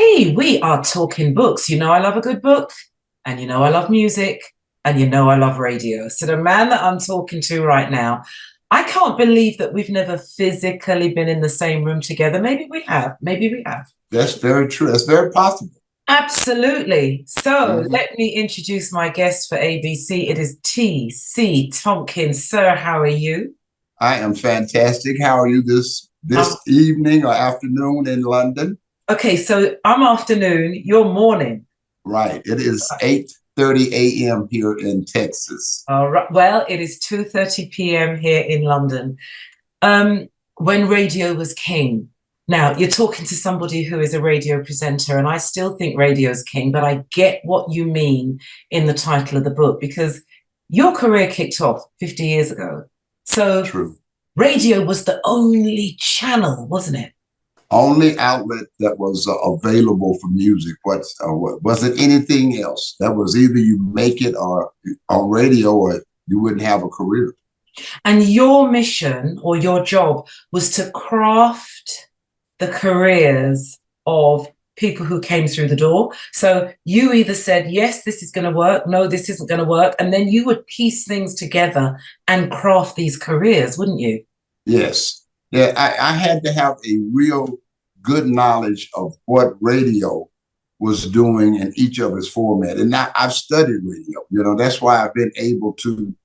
Hey, we are talking books. You know, I love a good book, and you know, I love music, and you know, I love radio. So, the man that I'm talking to right now, I can't believe that we've never physically been in the same room together. Maybe we have. Maybe we have. That's very true. That's very possible. Absolutely. So, Mhm. let me introduce my guest for ABC. It is T.C. Thompkins. Sir, how are you? I am fantastic. How are you this Um, evening or afternoon in London? okay, so I'm afternoon, you're morning. Right. It is 8:30 a.m. here in Texas. All right. Well, it is 2:30 p.m. here in London. Um, when radio was king. Now, you're talking to somebody who is a radio presenter, and I still think radio is king, but I get what you mean in the title of the book because your career kicked off 50 years ago. So, True. radio was the only channel, wasn't it? Only outlet that was available for music. Was it anything else? That was either you make it or on radio or you wouldn't have a career. And your mission or your job was to craft the careers of people who came through the door. So you either said, yes, this is going to work. No, this isn't going to work. And then you would piece things together and craft these careers, wouldn't you? Yes. Yeah, I had to have a real good knowledge of what radio was doing in each of its format. And I've studied radio. That's why I've been able to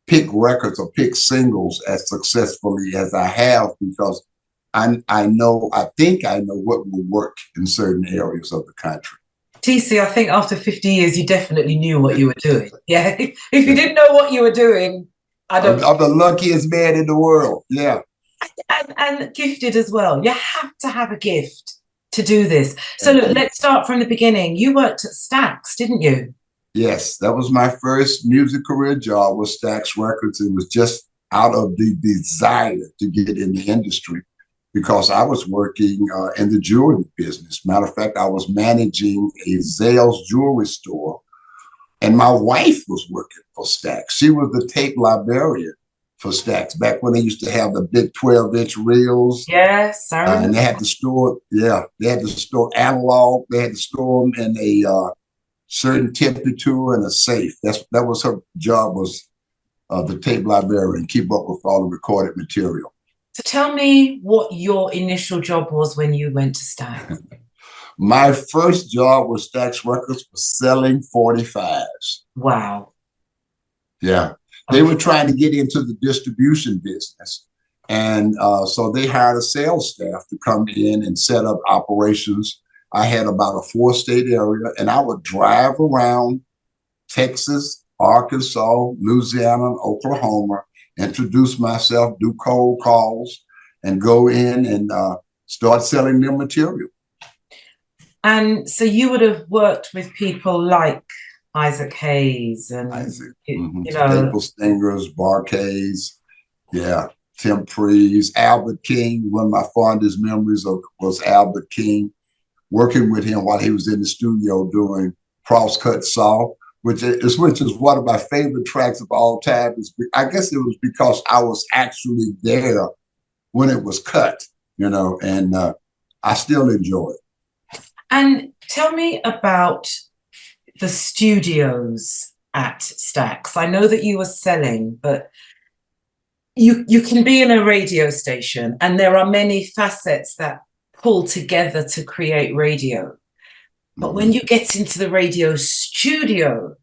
pick records or pick singles as successfully as I have because I think I know what will work in certain areas of the country. TC, I think after 50 years, you definitely knew what you were doing. Yeah. If you didn't know what you were doing, I don't. I'm the luckiest man in the world. Yeah. And gifted as well. You have to have a gift to do this. So look, Indeed. let's start from the beginning. You worked at Stax, didn't you? Yes, that was my first music career job with Stax Records. It was just out of the desire to get in the industry because I was working in the jewelry business. Matter of fact, I was managing a Zales jewelry store, and my wife was working for Stax. She was the tape librarian for Stax back when they used to have the big 12-inch reels. Yes, I And remember. they had to store, yeah, they had to store analog. They had to store them in a certain temperature and a safe. That was her job, was the tape librarian, keep up with all the recorded material. So tell me what your initial job was when you went to Stax. My first job with Stax Records was selling 45s. Wow. Yeah, they Okay. were trying to get into the distribution business. And so they hired a sales staff to come in and set up operations. I had about a 4-state area, and I would drive around Texas, Arkansas, Louisiana, and Oklahoma, introduce myself, do cold calls, and go in and start selling their material. And so you would have worked with people like Isaac Hayes and, Isaac, you know, Staple Stingers, Barcades, yeah, Tim Prees, Albert King. One of my fondest memories was Albert King, working with him while he was in the studio doing Crosscut Saw, which is one of my favorite tracks of all time. I guess it was because I was actually there when it was cut, and I still enjoy it. and tell me about the studios at Stax. I know that you were selling, but you can be in a radio station and there are many facets that pull together to create radio. But when Mhm. you get into the radio studio,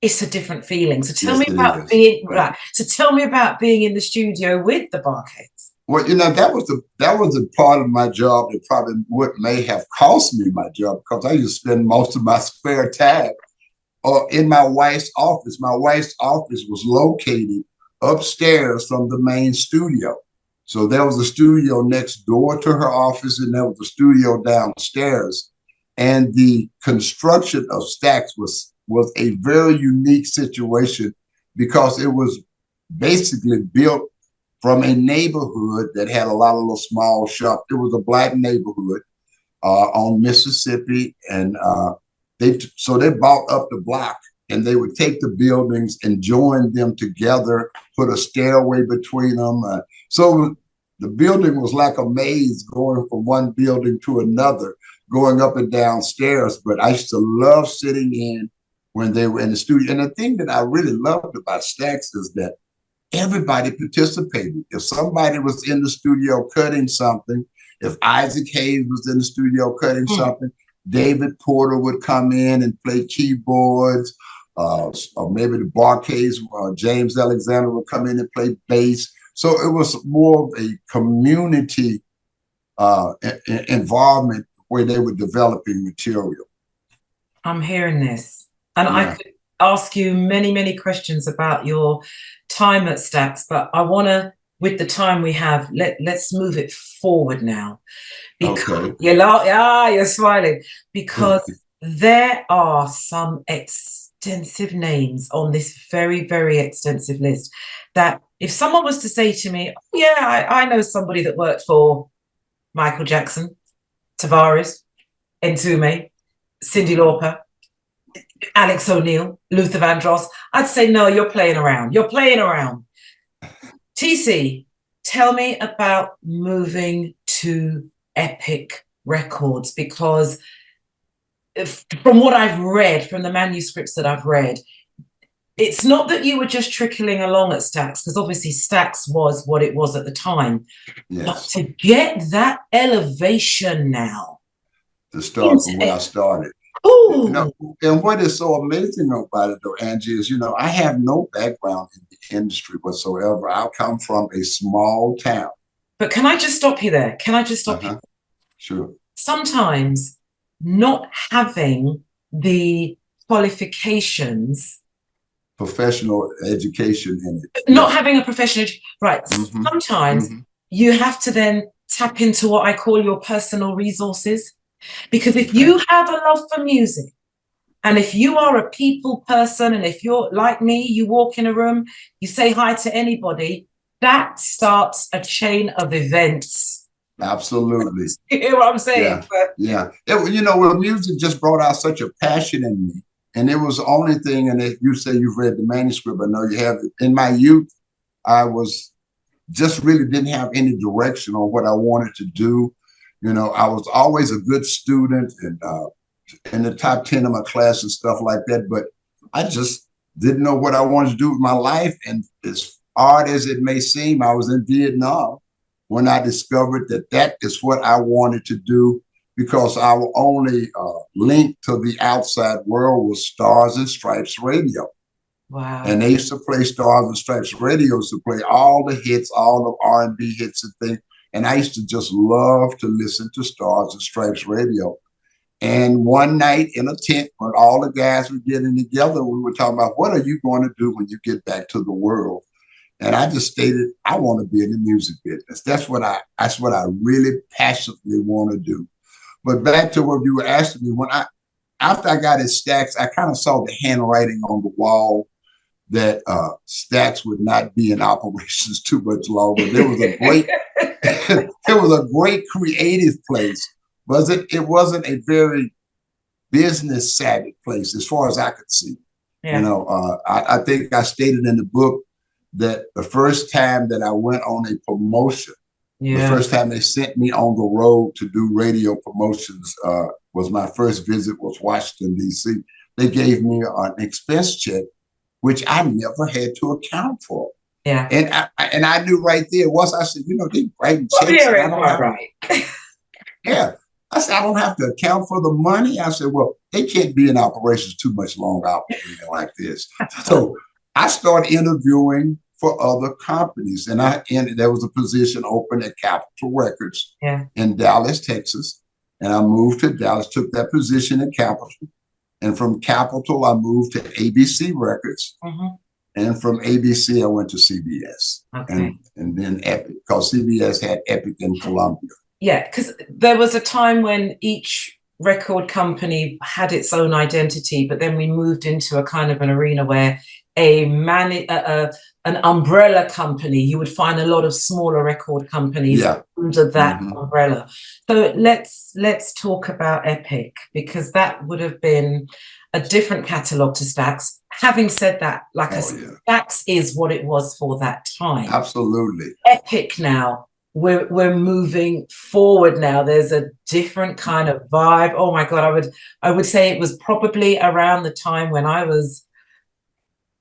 it's a different feeling. So tell Yes, me it about is. being right. So tell me about being in the studio with the Barcades. Well, that was a part of my job that probably what may have cost me my job because I used to spend most of my spare time in my wife's office. My wife's office was located upstairs from the main studio. So there was a studio next door to her office, and there was a studio downstairs. And the construction of Stax was a very unique situation because it was basically built from a neighborhood that had a lot of little small shops. It was a black neighborhood on Mississippi, and they bought up the block, and they would take the buildings and join them together, put a stairway between them. So the building was like a maze going from one building to another, going up and down stairs, but I used to love sitting in when they were in the studio. And the thing that I really loved about Stax is that everybody participated. If somebody was in the studio cutting something, if Isaac Hayes was in the studio cutting something, David Porter would come in and play keyboards, or maybe the Barcades, James Alexander would come in and play bass. So it was more of a community involvement where they were developing material. I'm hearing this. And I could ask you many, many questions about your time at Stax, but I want to, with the time we have, let's move it forward now. Because you're smiling. Because there are some extensive names on this very, very extensive list that if someone was to say to me, oh, yeah, I know somebody that worked for Michael Jackson, Tavares, Mtume, Cyndi Lauper, Alex O'Neill, Luther Vandross, I'd say, no, you're playing around. You're playing around. TC, tell me about moving to Epic Records, because from what I've read, from the manuscripts that I've read, it's not that you were just trickling along at Stax, because obviously Stax was what it was at the time. Yes. But to get that elevation now. To start from where I started. Ooh. You know, and what is so amazing about it, though, Angie, is, you know, I have no background in the industry whatsoever. I come from a small town. But can I just stop you there? Can I just stop you? Sure. Sometimes not having the qualifications, professional education in it. Not having a professional, right. Sometimes you have to then tap into what I call your personal resources. Because if you have a love for music, and if you are a people person, and if you're like me, you walk in a room, you say hi to anybody, that starts a chain of events. Absolutely. You hear what I'm saying? Yeah. You know, well, music just brought out such a passion in me. And it was the only thing, and you say you've read the manuscript, I know you have it. In my youth, I was just really didn't have any direction on what I wanted to do. You know, I was always a good student and in the top 10 of my class and stuff like that, but I just didn't know what I wanted to do with my life. And as hard as it may seem, I was in Vietnam when I discovered that that is what I wanted to do, because our only link to the outside world was Stars and Stripes Radio. Wow. And they used to play Stars and Stripes Radio, to play all the hits, all the R&B hits and things. And I used to just love to listen to Stars and Stripes Radio. And one night in a tent, when all the guys were getting together, we were talking about, what are you going to do when you get back to the world? And I just stated, I want to be in the music business. That's what I really passionately want to do. But back to what you were asking me, after I got at Stax, I kind of saw the handwriting on the wall that Stax would not be in operations too much longer. There was a great, it was a great creative place, but it wasn't a very business savvy place as far as I could see. Yeah. You know, I think I stated in the book that the first time that I went on a promotion, the first time they sent me on the road to do radio promotions was my first visit was Washington, D.C. They gave me an expense check, which I never had to account for. Yeah. And I knew right there, once I said, you know, they writing checks. Yeah. I said, I don't have to account for the money. I said, well, they can't be in operations too much longer operating like this. So I started interviewing for other companies. And there was a position open at Capitol Records in Dallas, Texas. And I moved to Dallas, took that position at Capitol. And from Capitol, I moved to ABC Records. And from ABC, I went to CBS. Okay. And then Epic, because CBS had Epic in Columbia. Yeah, because there was a time when each record company had its own identity, but then we moved into a kind of an arena where an umbrella company, you would find a lot of smaller record companies under that umbrella. So let's talk about Epic, because that would have been a different catalog to Stax. Having said that, like I said, Stax is what it was for that time. Absolutely. Epic now, we're moving forward now. There's a different kind of vibe. Oh my God, I would say it was probably around the time when I was,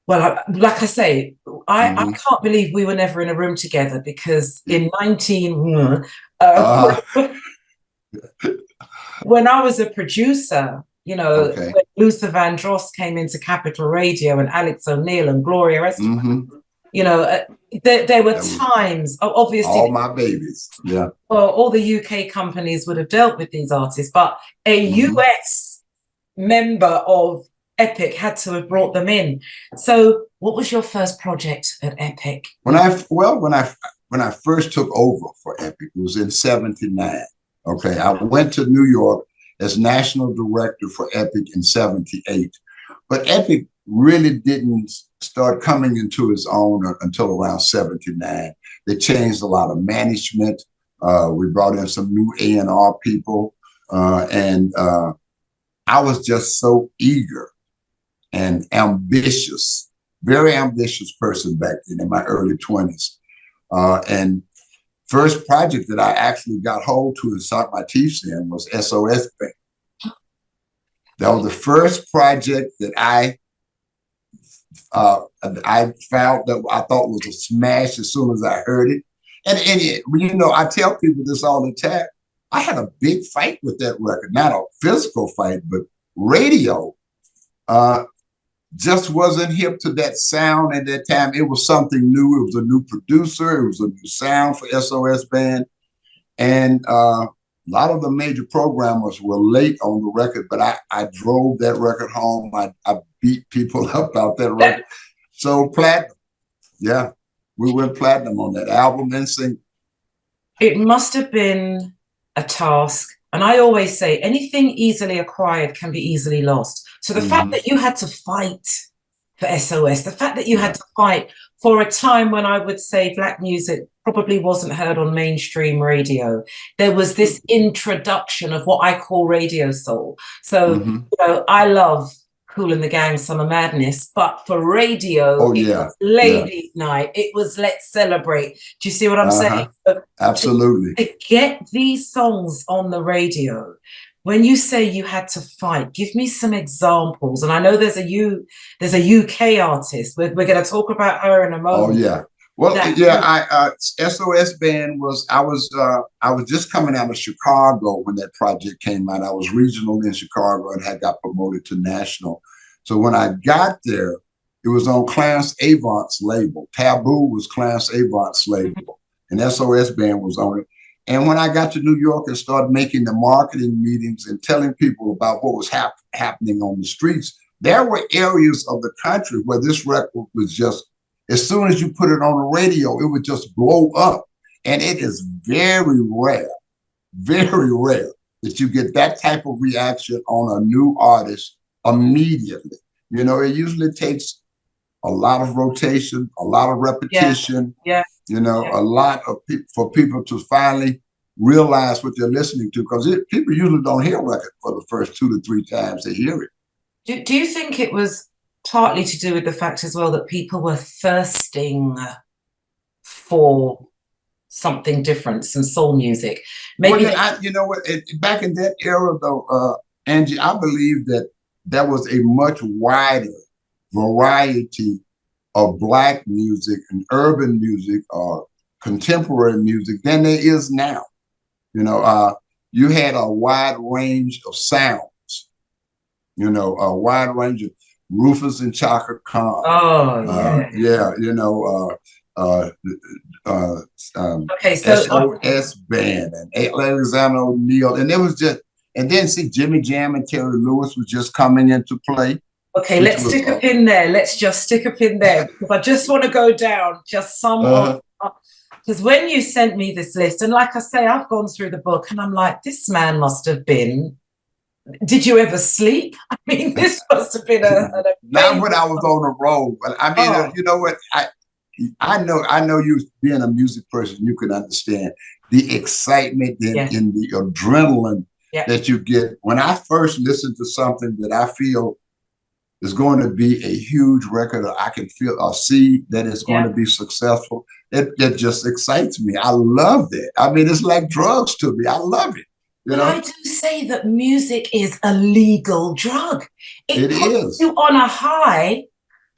well, like I say, I can't believe we were never in a room together, because in 19 when I was a producer, you know, Okay. when Luther Vandross came into Capital Radio and Alex O'Neill and Gloria Estefan, you know, there were times, obviously, all my babies. Yeah. well, all the UK companies would have dealt with these artists, but a US member of Epic had to have brought them in. So what was your first project at Epic? When I first took over for Epic, it was in '79. Okay. I went to New York as national director for Epic in '78. But Epic really didn't start coming into its own until around '79. They changed a lot of management. We brought in some new A&R people. And I was just so eager and ambitious, very ambitious person back then in my early 20s. And first project that I actually got hold to and sunk my teeth in was SOS Band. That was the first project that I found that I thought was a smash as soon as I heard it. And you know, I tell people this all the time. I had a big fight with that record, not a physical fight, but radio just wasn't hip to that sound at that time. It was something new. It was a new producer. It was a new sound for SOS Band. And a lot of the major programmers were late on the record, but I drove that record home. I beat people up out that record. So platinum. Yeah, we went platinum on that album and single. It must have been a task. And I always say anything easily acquired can be easily lost. So the fact that you had to fight for SOS, the fact that you had to fight for a time when I would say Black music probably wasn't heard on mainstream radio. There was this introduction of what I call radio soul. So, you know, I love Kool and the Gang, Summer Madness, but for radio, it was ladies' night. It was let's celebrate. Do you see what I'm saying? Absolutely. To get these songs on the radio, when you say you had to fight, give me some examples. And I know there's a UK artist. We're going to talk about her in a moment. Oh yeah. Well, SOS Band I was just coming out of Chicago when that project came out. I was regional in Chicago and had got promoted to national. So when I got there, it was on Clarence Avant's label. Taboo was Clarence Avant's label, and SOS Band was on it. And when I got to New York and started making the marketing meetings and telling people about what was happening on the streets, there were areas of the country where this record was just, as soon as you put it on the radio, it would just blow up. And it is very rare that you get that type of reaction on a new artist immediately. You know, it usually takes a lot of rotation, a lot of repetition, you know, a lot of for people to finally realize what they're listening to, because people usually don't hear a record for the first 2 to 3 times they hear it. Do you think it was partly to do with the fact as well that people were thirsting for something different, some soul music? Maybe you know what? Back in that era, though, Angie, I believe that there was a much wider variety of Black music and urban music or contemporary music than there is now. You know, you had a wide range of sounds. You know, a wide range of Rufus and Chaka Khan. Oh yeah. You know, okay, so SOS Band and Alexander O'Neill, and it was just, and then see Jimmy Jam and Terry Lewis was just coming into play. Okay, let's stick a pin there. Let's just stick a pin there, because I just want to go down just some because when you sent me this list, and like I say, I've gone through the book and I'm like, this man must have been. Did you ever sleep? I mean, this must have been not when I was on the road. But I mean, you know what? I know you being a music person, you can understand the excitement and the adrenaline that you get when I first listen to something that I feel is going to be a huge record, or I can feel or see that it's going to be successful. It just excites me. I love that. I mean, it's like drugs to me. I love it. But I do say that music is a legal drug. It puts you on a high,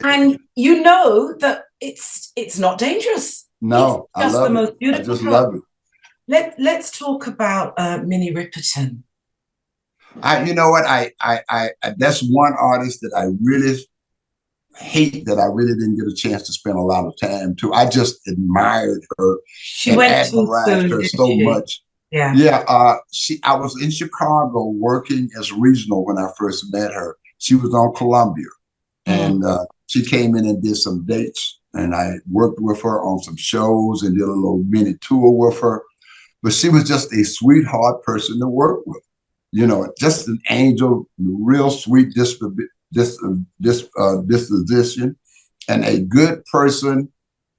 and you know that it's not dangerous. No, it's just I love the most beautiful I just drug. love it. Let's talk about Minnie Riperton. You know what? I that's one artist that I really hate that I really didn't get a chance to spend a lot of time to. I just admired her and admired her so much. Yeah. I was in Chicago working as regional when I first met her. She was on Columbia, and she came in and did some dates, and I worked with her on some shows and did a little mini tour with her. But she was just a sweetheart person to work with. You know, just an angel, real sweet disposition, and a good person.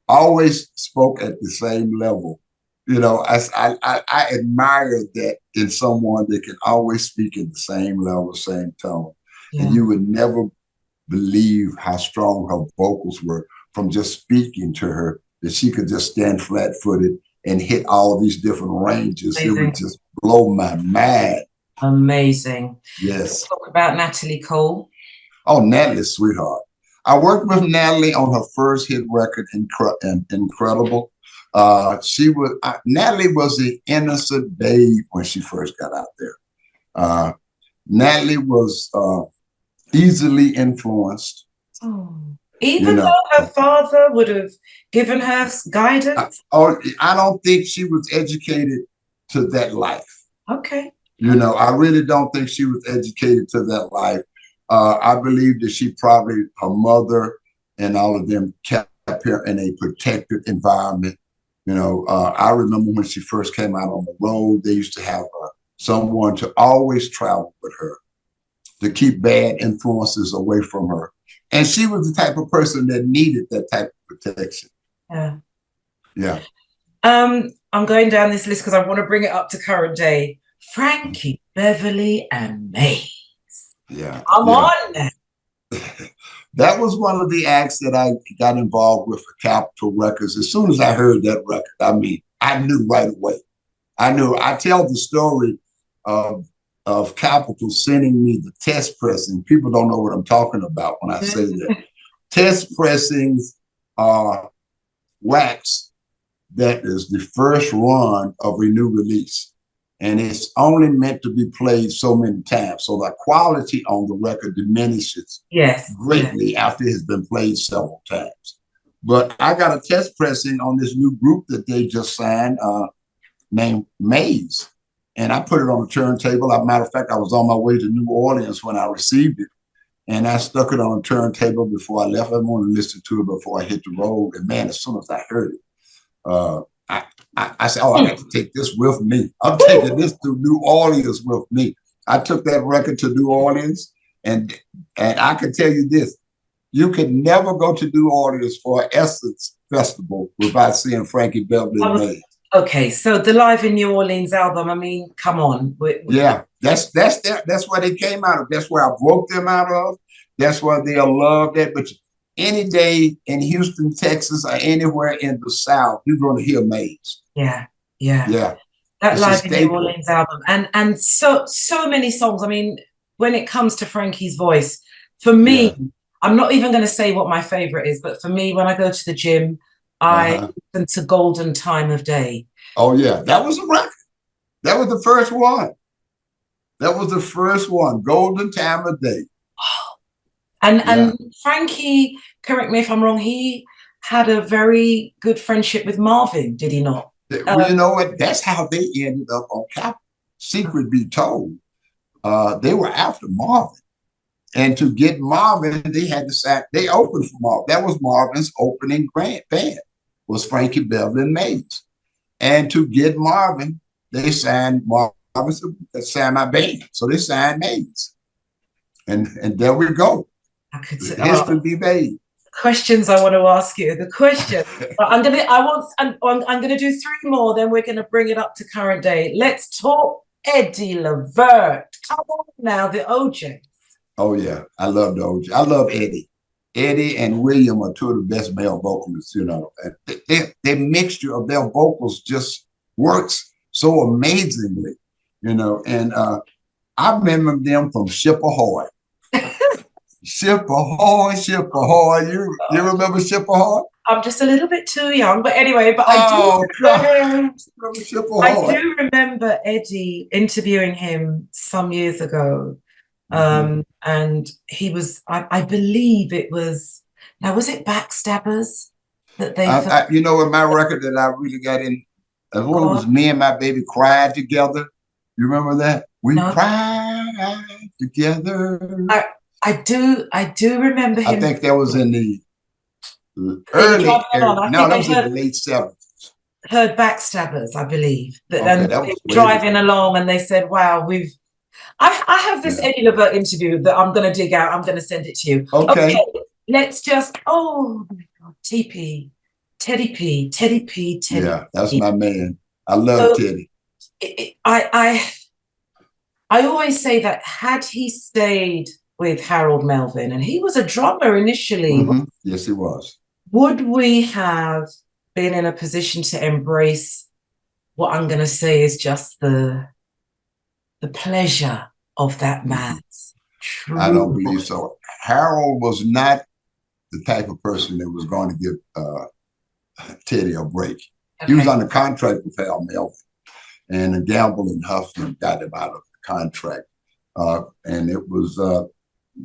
Always spoke at the same level. You know, I admire that in someone that can always speak at the same level, same tone, and you would never believe how strong her vocals were from just speaking to her. That she could just stand flat-footed and hit all these different ranges. Amazing. It would just blow my mind. Amazing. Yes. Let's talk about Natalie Cole. Oh, Natalie's sweetheart. I worked with Natalie on her first hit record, Incredible. Natalie was the innocent babe when she first got out there. Natalie was easily influenced. Oh. Even though her father would have given her guidance? I don't think she was educated to that life. Okay. You know, I really don't think she was educated to that life. I believe that she probably, her mother and all of them kept her in a protected environment. You know, I remember when she first came out on the road, they used to have someone to always travel with her to keep bad influences away from her. And she was the type of person that needed that type of protection. Yeah. Yeah. I'm going down this list because I want to bring it up to current day. Frankie, Beverly, and Mays. Yeah. I'm on that. That was one of the acts that I got involved with for Capitol Records. As soon as I heard that record, I mean, I knew right away. I tell the story of Capitol sending me the test pressing. People don't know what I'm talking about when I say that. Test pressings are wax that is the first run of a new release. And it's only meant to be played so many times. So the quality on the record diminishes greatly after it has been played several times. But I got a test pressing on this new group that they just signed named Maze. And I put it on the turntable. As a matter of fact, I was on my way to New Orleans when I received it. And I stuck it on a turntable before I left. I wanted to listen to it before I hit the road. And man, as soon as I heard it, I said, I got to take this with me. I'm taking this to New Orleans with me. I took that record to New Orleans, and I can tell you this, you can never go to New Orleans for an Essence Festival without seeing Frankie Beverly and Mays. Okay, so the Live in New Orleans album, I mean, come on. Yeah, that's where they came out of. That's where I broke them out of. That's where they loved that. But any day in Houston, Texas, or anywhere in the South, you're going to hear Maze. Yeah. That Live in New Orleans album, and so many songs. I mean, when it comes to Frankie's voice, for me, I'm not even going to say what my favorite is, but for me, when I go to the gym, I listen to Golden Time of Day. Oh yeah, that was a record. That was the first one. Golden Time of Day. And Frankie, correct me if I'm wrong, he had a very good friendship with Marvin, did he not? Well, you know what? That's how they ended up on Capitol. Secret be told, they were after Marvin. And to get Marvin, they had to sign. They opened for Marvin. That was Marvin's opening band, was Frankie Beverly and Mays. And to get Marvin, they signed Marvin, signed my band. So they signed Mays. And there we go. History be made. Questions I want to ask you. The question. I'm gonna do 3 more, then we're gonna bring it up to current day. Let's talk Eddie Levert. Come on now, the OJ. Oh yeah, I love the OG. I love Eddie. Eddie and William are two of the best male vocalists. You know, their mixture of their vocals just works so amazingly. You know, and I remember them from Ship Ahoy. Ship Ahoy, Ship Ahoy. You remember Ship Ahoy? I'm just a little bit too young, but anyway, but Oh God, Ship I Ahoy. do remember Eddie interviewing him some years ago. Mhm. And he was, I believe it was, now was it Backstabbers that they first You know, in my record that I really got in, one it got? was Me and My Baby Cried Together. You remember that? We No, cried together. I I do remember I him. think that was in the They were driving along. I no, think that they was in the late 70s. heard Backstabbers, I believe. That Okay, then that they was were way driving before. along and they said, "Wow, I have this Yeah. Eddie Levert interview that I'm going to dig out. I'm going to send it to you. Okay, Okay. let's just. Oh my God, TP, Teddy P, Teddy P, Teddy Yeah, that's P. my man. I love So Teddy. I always say that had he stayed with Harold Melvin, and he was a drummer initially, Yes, he was. would we have been in a position to embrace what I'm going to say is just the pleasure of that Mhm. man's I true don't believe voice? so. Harold was not the type of person that was going to give Teddy a break. He was Okay. on the contract with Hal Melvin, and the Gamble and Huffman got him out of the contract. And it was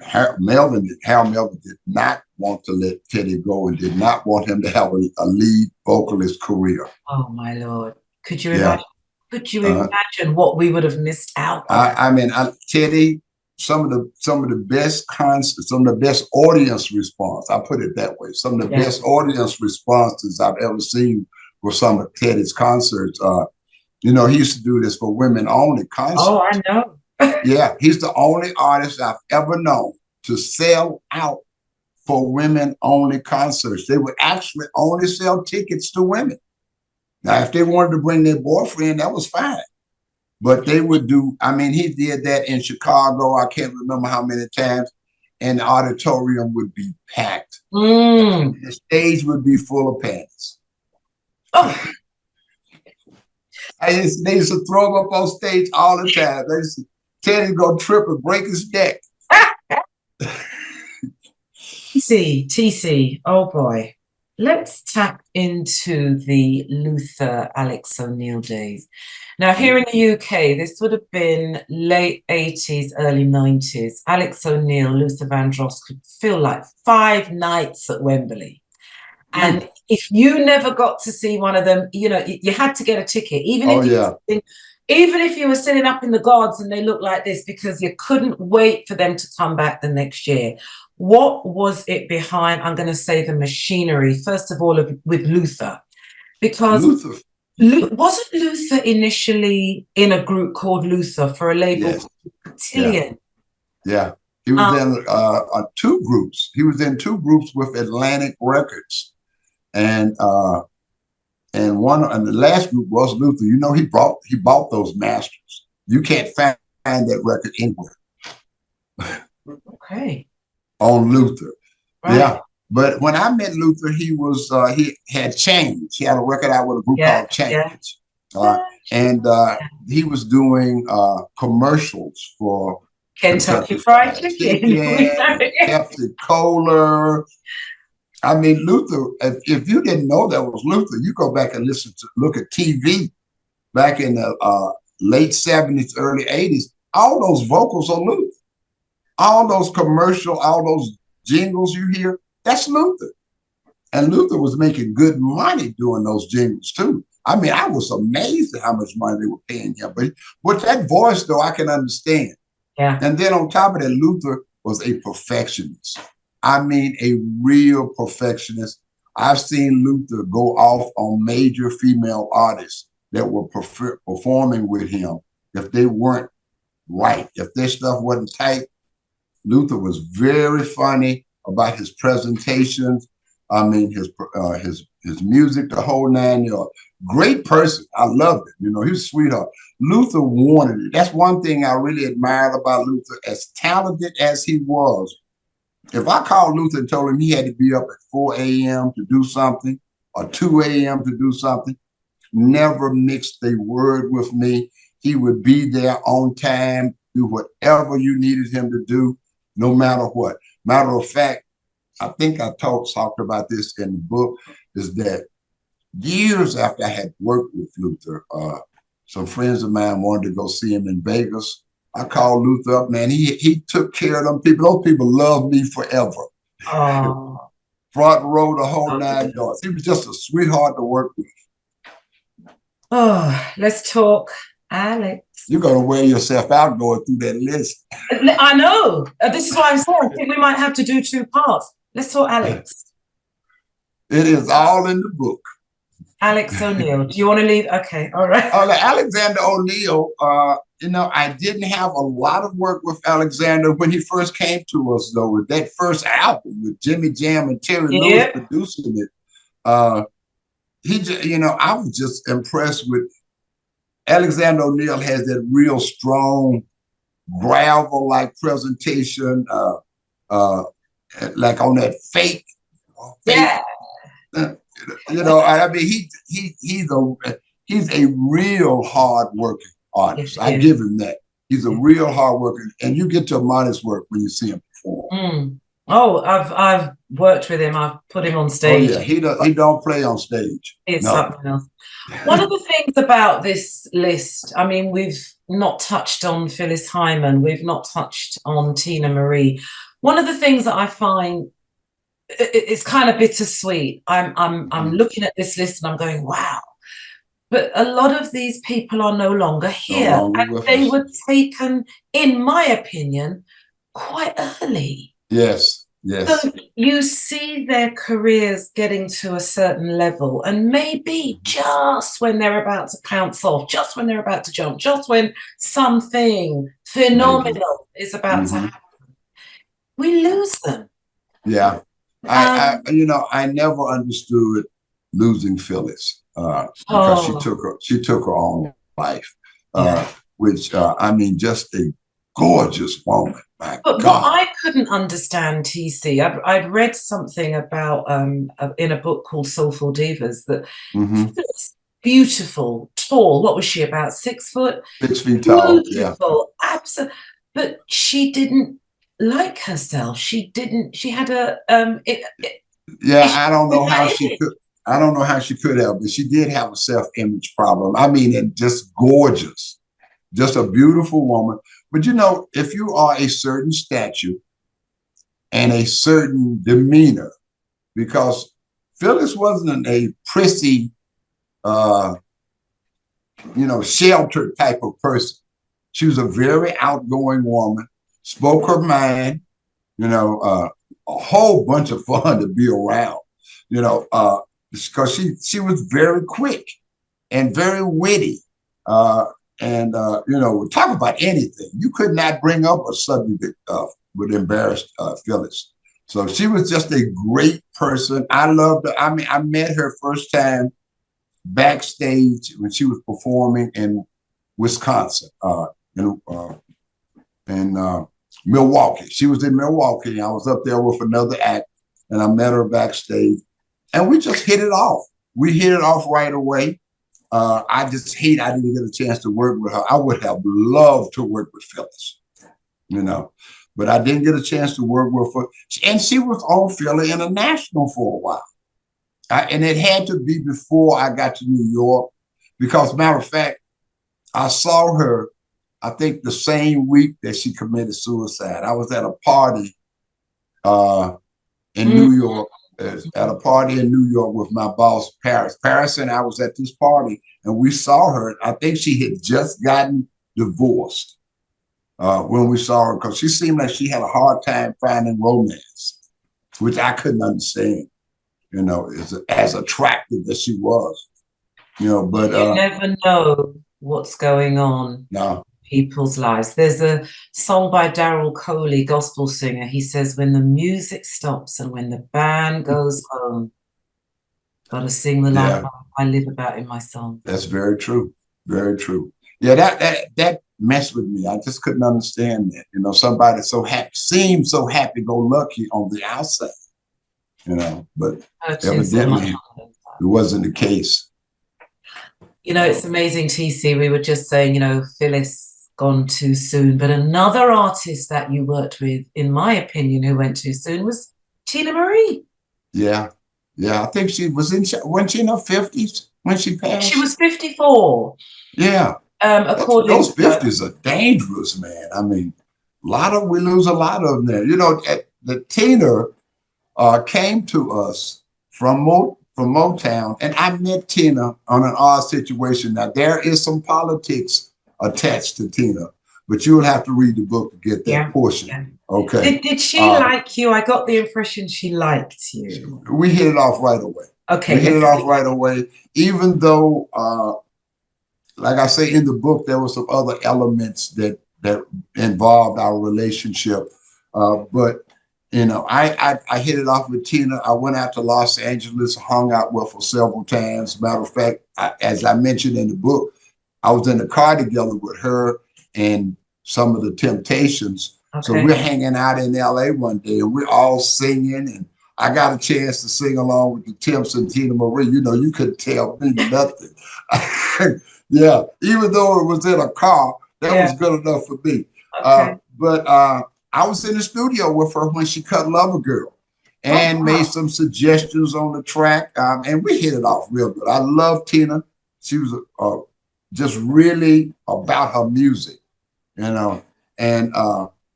Hal Melvin did not want to let Teddy go and did not want him to have a lead vocalist career. Oh my Lord. Could you Yeah. imagine? Could you Uh, imagine what we would have missed out on? I mean, Teddy, some of the best concerts, some of the best audience response. I put it that way. Some of the Yeah. best audience responses I've ever seen were some of Teddy's concerts. You know, he used to do this for women only Oh, concerts. I know. Yeah, he's the only artist I've ever known to sell out for women only concerts. They would actually only sell tickets to women. Now, if they wanted to bring their boyfriend, that was fine. But they would do, I mean, he did that in Chicago. I can't remember how many times. And the auditorium would be packed. Mm. The stage would be full of panties. Oh, They used to throw him up on stage all the time. They used to tell him to go trip and break his neck. TC. Oh boy. Let's tap into the Luther Alex O'Neill days. Now, here in the UK, this would have been late 80s, early 90s. Alex O'Neill, Luther Vandross could feel like 5 nights at Wembley. And if you never got to see one of them, you know, you had to get a ticket, even Oh, if yeah. even if you were sitting up in the gods and they looked like this, because you couldn't wait for them to come back the next year. What was it behind, I'm going to say, the machinery, first of all, with Luther? Because Luther. wasn't Luther initially in a group called Luther for a label Yes. called Cotillion? Yeah. He was in two groups. He was in two groups with Atlantic Records. And the last group was Luther. You know, he bought those masters. You can't find that record anywhere. Okay. On Luther. Right. Yeah. But when I met Luther, he had Change. He had a record out with a group called Change. And he was doing commercials for Kentucky Fried Chicken. Pepsi Cola. I mean, Luther, if you didn't know that was Luther, you go back and look at TV back in the late 70s, early 80s. All those vocals are Luther. All those commercial, all those jingles you hear, that's Luther. And Luther was making good money doing those jingles too. I mean, I was amazed at how much money they were paying him. But with that voice, though, I can understand. Yeah. And then on top of that, Luther was a perfectionist. I mean, a real perfectionist. I've seen Luther go off on major female artists that were performing with him if they weren't right, if their stuff wasn't tight. Luther was very funny about his presentations. I mean, his his music, the whole 9 yards. Great person. I loved it. You know, he was a sweetheart. Luther wanted it. That's one thing I really admired about Luther. As talented as he was, if I called Luther and told him he had to be up at 4 a.m. to do something or 2 a.m. to do something, never mixed a word with me. He would be there on time, do whatever you needed him to do, no matter what. Matter of fact, I think I talked about this in the book, is that years after I had worked with Luther, some friends of mine wanted to go see him in Vegas. I called Luther up, man. He took care of them people. Those people loved me forever. Oh, Front row, the whole okay. 9 yards. He was just a sweetheart to work with. Oh, let's talk Alex. You're going to wear yourself out going through that list. I know. This is why I'm saying I think we might have to do 2 parts. Let's talk Alex. It is all in the book. Alex O'Neill. Do you want to leave? Okay, all right. Alexander O'Neill, you know, I didn't have a lot of work with Alexander when he first came to us, though, with that first album with Jimmy Jam and Terry Lewis producing it. You know, I was just impressed with Alexander O'Neill. Has that real strong gravel-like presentation, like on that fake. Yeah. You know, I mean, he's a real hard-working artist. I give him that. He's a real hard worker, and you get your money's worth when you see him perform. Oh, I've worked with him. I've put him on stage. Oh yeah, he don't play on stage. It's something else. One of the things about this list, I mean, we've not touched on Phyllis Hyman. We've not touched on Teena Marie. One of the things that I find it's kind of bittersweet. I'm looking at this list and I'm going, wow. But a lot of these people are no longer here. And they were taken, in my opinion, quite early. Yes, yes. So you see their careers getting to a certain level, and maybe just when they're about to pounce off, just when they're about to jump, just when something phenomenal is about to happen, we lose them. Yeah. You know, I never understood losing Phyllis because she took her own life, which I mean, just a gorgeous woman. But what I couldn't understand, TC, I'd read something about in a book called Soulful Divas that Phyllis, beautiful, tall. What was she, about 6 foot? 6 feet tall. Beautiful, absolutely. But she didn't like herself. She had a I don't know how she could. I don't know how she could have, but she did have a self-image problem. I mean, and just gorgeous, just a beautiful woman. But you know, if you are a certain stature and a certain demeanor, because Phyllis wasn't a prissy, you know, sheltered type of person. She was a very outgoing woman, spoke her mind, you know, a whole bunch of fun to be around, you know, because she was very quick and very witty. And you know, talk about anything. You could not bring up a subject that would embarrass Phyllis. So she was just a great person. I loved her. I mean, I met her first time backstage when she was performing in Wisconsin, in Milwaukee. She was in Milwaukee. I was up there with another act, and I met her backstage, and we just hit it off. We hit it off right away. I just hate I didn't get a chance to work with her. I would have loved to work with Phyllis, you know, but I didn't get a chance to work with her. And she was on Philly International for a while. And it had to be before I got to New York, because matter of fact, I saw her, I think the same week that she committed suicide. I was at a party in New York. At a party in New York with my boss, Paris. Paris and I was at this party, and we saw her. I think she had just gotten divorced when we saw her, because she seemed like she had a hard time finding romance, which I couldn't understand, you know, as attractive as she was, you know. But you never know what's going on. No. People's lives. There's a song by Darryl Coley, gospel singer. He says, when the music stops and when the band goes home, Gotta sing the life Yeah, I live about in my song. that's very true. Very true. Yeah, that messed with me. I just couldn't understand that. You know, somebody so happy, seems so happy-go-lucky on the outside, you know, but Hurting so much. evidently it wasn't the case. You know, it's amazing, TC. We were just saying, you know, Phyllis gone too soon, but another artist that you worked with, in my opinion, who went too soon was Teena Marie. Yeah, yeah. I think she was wasn't she in her 50s when she She passed? was 54, Yeah. according Those to her. 50s are dangerous, man. I mean, we lose a lot of them there. You know, the Tina came to us from Motown, and I met Tina on an odd situation. Now there is some politics attached to Tina, but you will have to read the book to get that Yeah. portion. Yeah. Okay. Did she like you? I got the impression she liked you. We hit it off right away. Okay, We hit it let's off right away, even though like I say in the book, there were some other elements that involved our relationship. But you know, I hit it off with Tina. I went out to Los Angeles, hung out with her several times. Matter of fact, as I mentioned in the book, I was in the car together with her and some of the Temptations. Okay. So we're hanging out in LA one day and we're all singing, and I got a chance to sing along with the Temps and Teena Marie. You know, you couldn't tell me nothing. Yeah, even though it was in a car, that was good enough for me. Okay. But I was in the studio with her when she cut Lover Girl and made some suggestions on the track. And we hit it off real good. I love Tina. She was just really about her music, you know. And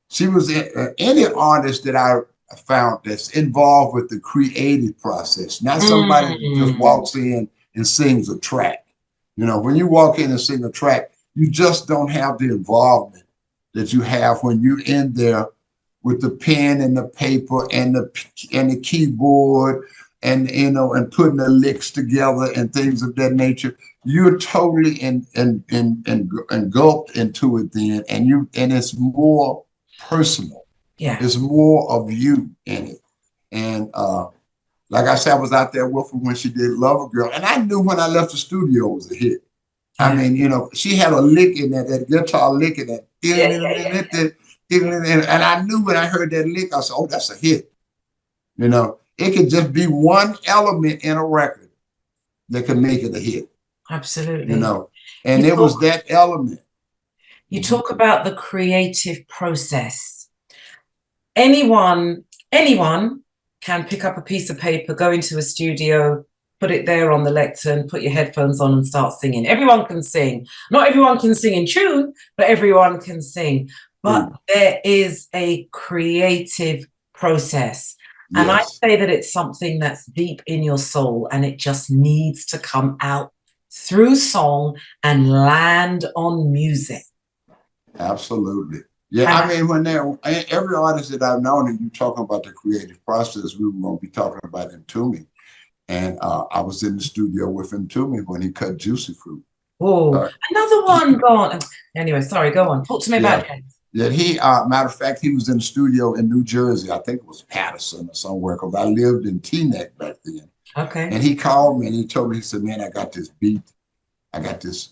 she was any artist that I found that's involved with the creative process, not somebody that just walks in and sings a track. You know, when you walk in and sing a track, you just don't have the involvement that you have when you're in there with the pen and the paper and the keyboard and you know and putting the licks together and things of that nature. You're totally engulfed into it then, and it's more personal. Yeah, it's more of you in it. And like I said, I was out there with her when she did Lover Girl, and I knew when I left the studio it was a hit. Yeah. I mean, you know, she had a lick in that guitar lick in that. And I knew when I heard that lick, I said, oh, that's a hit. You know, it could just be one element in a record that could make it a hit. Absolutely. You know, and it was that element. You talk about the creative process. Anyone can pick up a piece of paper, go into a studio, put it there on the lectern, put your headphones on and start singing. Everyone can sing. Not everyone can sing in tune, but everyone can sing. But there is a creative process. And I say that it's something that's deep in your soul and it just needs to come out through song and land on music. Absolutely. Yeah, I mean, every artist that I've known, and you talking about the creative process, we were going to be talking about Mtume. And I was in the studio with Mtume when he cut Juicy Fruit. Oh, another one. Go on. Anyway, sorry, go on. Talk to me about him. Yeah, matter of fact, he was in the studio in New Jersey. I think it was Patterson or somewhere, because I lived in Teaneck back then. Okay. And he called me and he told me, he said, man, I got this beat. I got this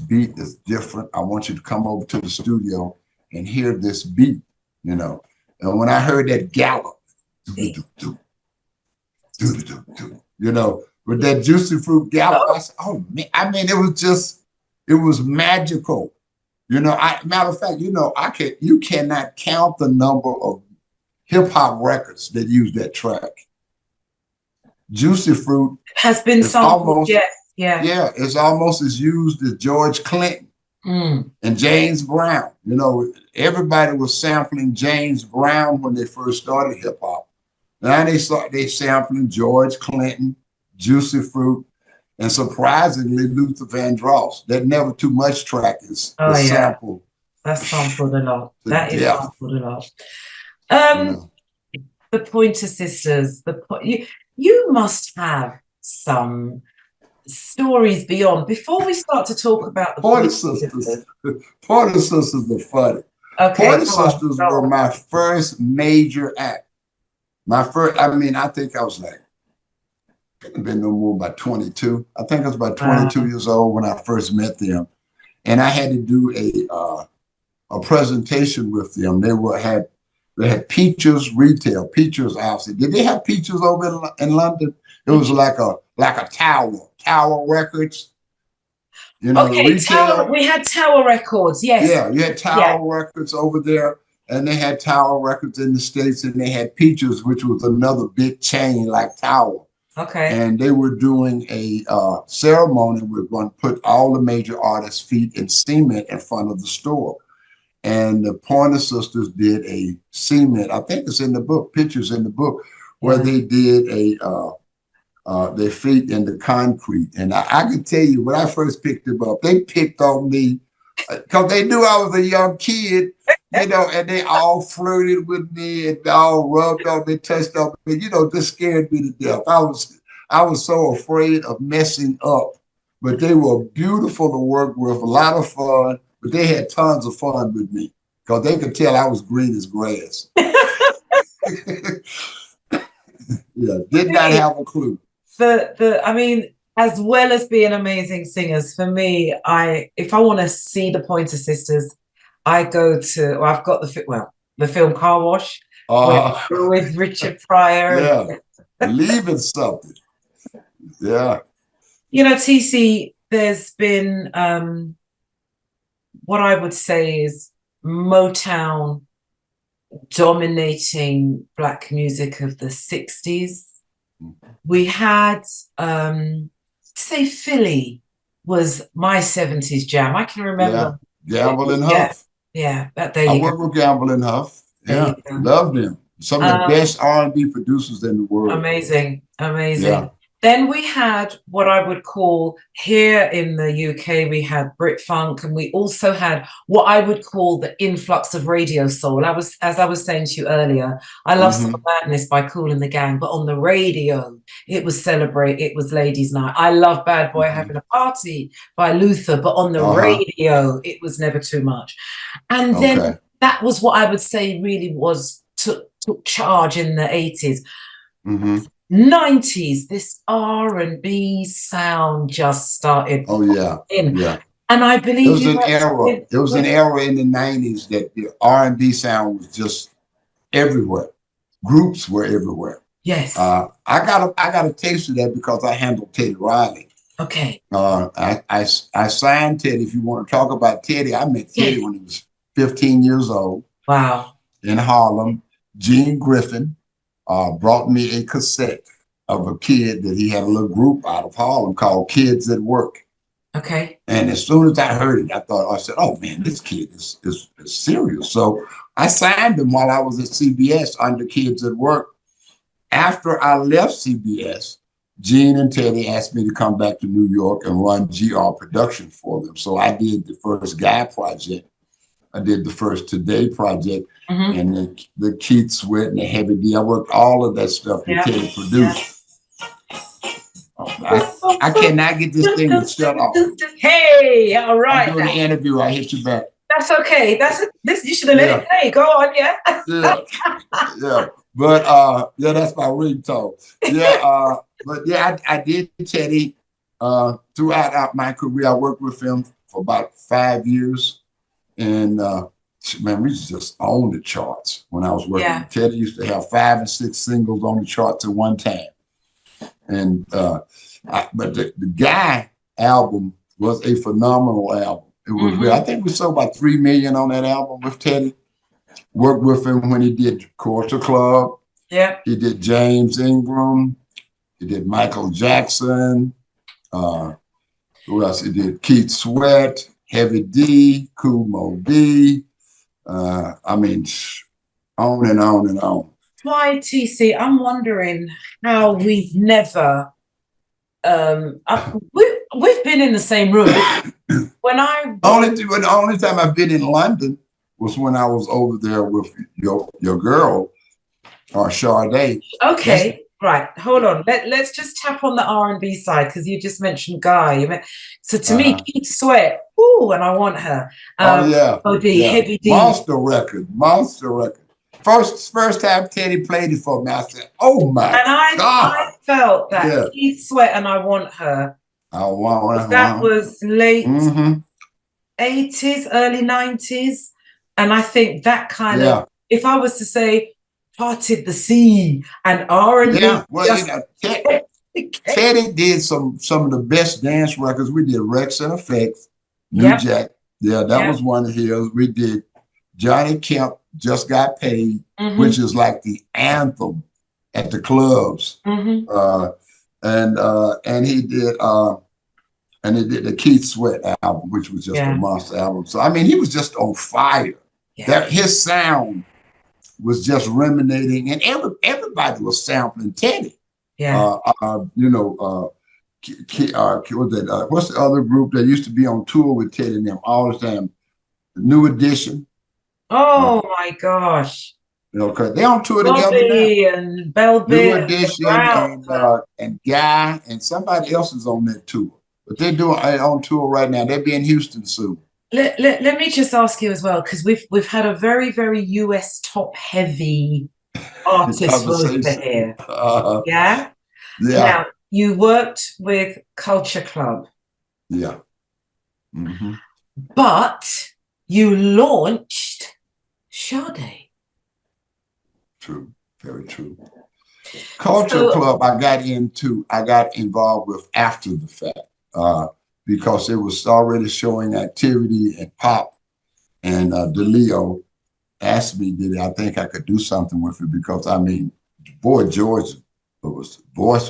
beat that's different. I want you to come over to the studio and hear this beat, you know. And when I heard that gallop, you know, with that Juicy Fruit gallop, I said, oh man, I mean, it was magical. You know, matter of fact, you know, you cannot count the number of hip hop records that use that track. Juicy Fruit has been sampled, yeah, it's almost as used as George Clinton and James Brown. You know, everybody was sampling James Brown when they first started hip hop. Now they sampling George Clinton, Juicy Fruit, and surprisingly Luther Vandross. That Never Too Much track is sampled. That's sampled a lot. That is sampled a lot. You know. The Pointer Sisters. You must have some stories beyond. Before we start to talk about the Pointer Sisters. Pointer Sisters are funny. Okay, Pointer Sisters were my first major act. I think I was like couldn't have been no more about 22. I think I was about 22 Wow. years old when I first met them, and I had to do a presentation with them. They had Peaches Retail, Peaches outfit. Did they have Peaches over in London? It was like a Tower Records. You know, the Okay, Tower. retail. We had Tower Records. Yes. Yeah, you had Yeah. Tower Records over there, and they had Tower Records in the States, and they had Peaches, which was another big chain like Tower. Okay. And they were doing a ceremony. We were going to put all the major artists' feet in cement in front of the store. And the Pointer Sisters did a cement. I think it's in the book, pictures in the book, where Yeah. they did their feet in the concrete. And I can tell you, when I first picked them up, they picked on me because they knew I was a young kid, you know, and they all flirted with me and all rubbed on me, touched on me, you know, just scared me to death. I was so afraid of messing up, but they were beautiful to work with, a lot of fun, but they had tons of fun with me because they could tell I was green as grass. Yeah, did not have a clue. I mean, as well as being amazing singers, for me, if I want to see the Pointer Sisters, I go to, well, I've got the film Car Wash with Richard Pryor. Yeah, believe in something. Yeah. You know, TC, there's been what I would say is Motown dominating Black music of the 60s. We had, say, Philly was my 70s jam. I can remember. Yeah, Gamble and Huff. Yeah, there I you worked go. with Gamble and Huff. Yeah, loved them. Some of the best R&B producers in the world. Amazing, amazing. Yeah. Then we had what I would call here in the UK, we had Brit Funk, and we also had what I would call the influx of radio soul. As I was saying to you earlier, I love Summer Madness by Kool and the Gang, but on the radio, it was Ladies' Night. I love Bad Boy Having a Party by Luther, but on the radio, it was never too much. And then that was what I would say really took charge in the 80s. 90s, this R&B sound just started. Oh yeah, yeah. And I believe it was an era. It was an era in the 90s that the R&B sound was just everywhere. Groups were everywhere. Yes. I got a taste of that because I handled Teddy Riley. Okay. I signed Teddy. If you want to talk about Teddy, I met Teddy when he was 15 years old. Wow. In Harlem. Gene Griffin brought me a cassette of a kid that he had a little group out of Harlem called Kids at Work. Okay. And as soon as I heard it, I said, oh man, this kid is serious. So I signed him while I was at CBS under Kids at Work. After I left CBS, Gene and Teddy asked me to come back to New York and run GR production for them. So I did the first Guy project. I did the first Today project and the Keith Sweat and the Heavy D. I worked all of that stuff that Teddy produced. I cannot get this thing to shut off. Hey, all right. I'm doing an interview. I hit you back. That's okay. You should have let it play. Go on, yeah. Yeah. But that's my ringtone. Yeah, but yeah, I did Teddy throughout my career. I worked with him for about 5 years. And man, we just owned the charts when I was working. Teddy used to have 5 and 6 singles on the charts at one time. And but the Guy album was a phenomenal album. It was real. I think we sold about 3 million on that album with Teddy. Worked with him when he did Culture Club. Yeah. He did James Ingram. He did Michael Jackson. Who else? He did Keith Sweat, Heavy D, Kool Moe Dee. I mean, on and on and on. Why, TC? I'm wondering how we've never. We've been in the same room. The only time I've been in London was when I was over there with your girl, Sade. Okay, right. Hold on. Let's just tap on the R&B side because you just mentioned Guy. So to me, Keith Sweat. Ooh, and I want her. Heavy D. Monster record. first time Teddy played it for me, I said, "Oh my And I God!" felt that Yeah, Keith Sweat and I Want Her. I want, That was late mm-hmm. 80s, early 90s. And I think that kind of, Yeah, if I was to say parted the sea and R&B yeah. Well, just Teddy did some of the best dance records. We did Rex and Effects, New Yep, Jack. Yeah, that yep. was one of his. We did Johnny Kemp, Just Got Paid, Mm-hmm, which is like the anthem at the clubs. mm-hmm. Uh, and he did the Keith Sweat album, which was just a Yeah, monster album. So I mean, he was just on fire. yeah, That his sound was just ruminating, and everybody was sampling Teddy. yeah. You know, what's the other group that used to be on tour with Teddy and them all the time? New Edition. Oh my gosh. You know, cause they're on tour together now. Bobby and New Belbit and the Edition Ralph. and Guy and somebody else is on that tour. But they're doing on tour right now. They'll be in Houston soon. Let me just ask you as well, because we've had a very, very US top heavy artist roster Conversation. here. Yeah. Yeah. Now, you worked with Culture Club, Yeah. Mm-hmm. but you launched Sade. True. Very true. Culture So, Club, I got involved with after the fact because it was already showing activity in pop. And DeLeo asked me, I think I could do something with it? Because I mean, boy, George voice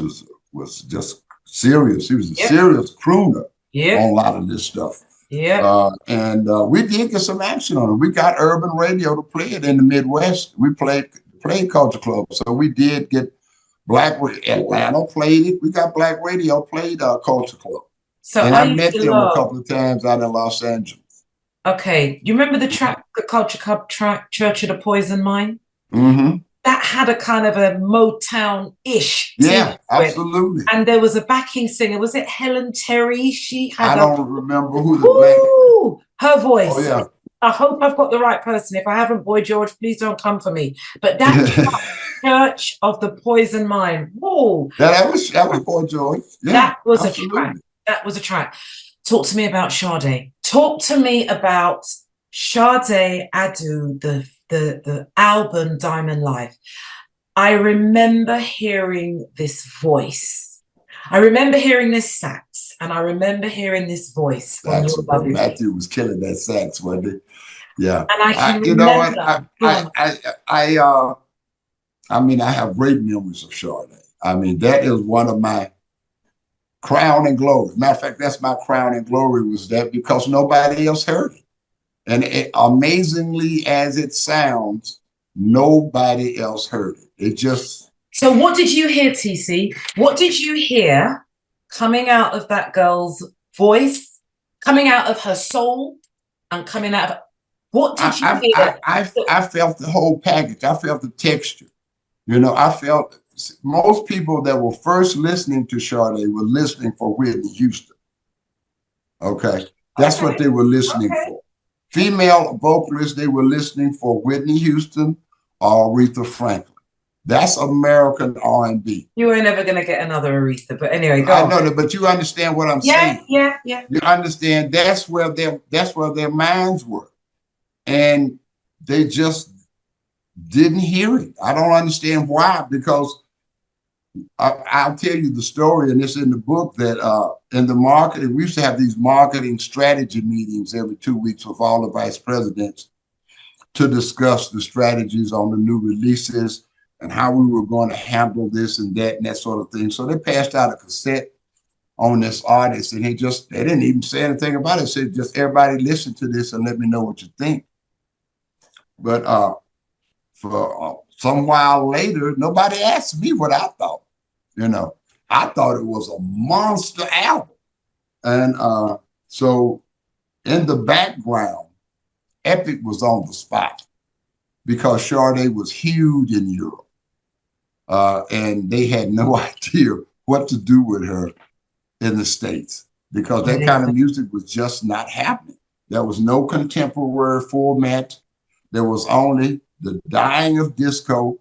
was just serious. He was a yep, serious crooner on yep, a lot of this stuff. yep. And we did get some action on it. We got urban radio to play it in the Midwest. We played Culture Club. So we did get Atlanta played it. We got black radio played Culture Club. So And I I used met to them a love. couple of times out in Los Angeles. Okay, you remember the track, the Culture Club track, Church of the Poison Mine? Mm-hmm. That had a kind of a Motown-ish Yeah, tinge to it. absolutely. And there was a backing singer. Was it Helen Terry? She had I a don't remember who the black. woo, her Oh voice. yeah. I hope I've got the right person. If I haven't, Boy George, please don't come for me. But that Church of the Poison Mine, whoa, that was Boy George. Yeah, that was a track. absolutely. That was a track. Talk to me about Sade. Talk to me about Sade Adu, the album Diamond Life. I remember hearing this voice. I remember hearing this sax, and I remember hearing this voice on Your Love Is Me. Matthew was killing that sax, wasn't he? Yeah. And I can You know what? remember. I mean, I have great memories of Sade. I mean, that is one of my crown and glory. Matter of fact, that's my crown and glory was that because nobody else heard it. And amazingly as it sounds, nobody else heard it. It just. So what did you hear, TC? What did you hear coming out of that girl's voice, coming out of her soul, and coming out of what did you hear? I felt the whole package. I felt the texture. You know, I felt most people that were first listening to Sade were listening for Whitney Houston. Okay. That's what they were listening for. Female vocalists, they were listening for Whitney Houston or Aretha Franklin. That's American R&B. You were never going to get another Aretha, but anyway, go I on. know that, but you understand what I'm saying. Yeah. You understand that's where their minds were. And they just didn't hear it. I don't understand why, because I'll tell you the story, and it's in the book that in the marketing, we used to have these marketing strategy meetings every 2 weeks with all the vice presidents to discuss the strategies on the new releases and how we were going to handle this and that sort of thing. So they passed out a cassette on this artist, and they didn't even say anything about it. They said, just everybody listen to this and let me know what you think. But for some while later, nobody asked me what I thought. You know, I thought it was a monster album. And so in the background, Epic was on the spot because Sade was huge in Europe. And they had no idea what to do with her in the States because that kind of music was just not happening. There was no contemporary format. There was only the dying of disco,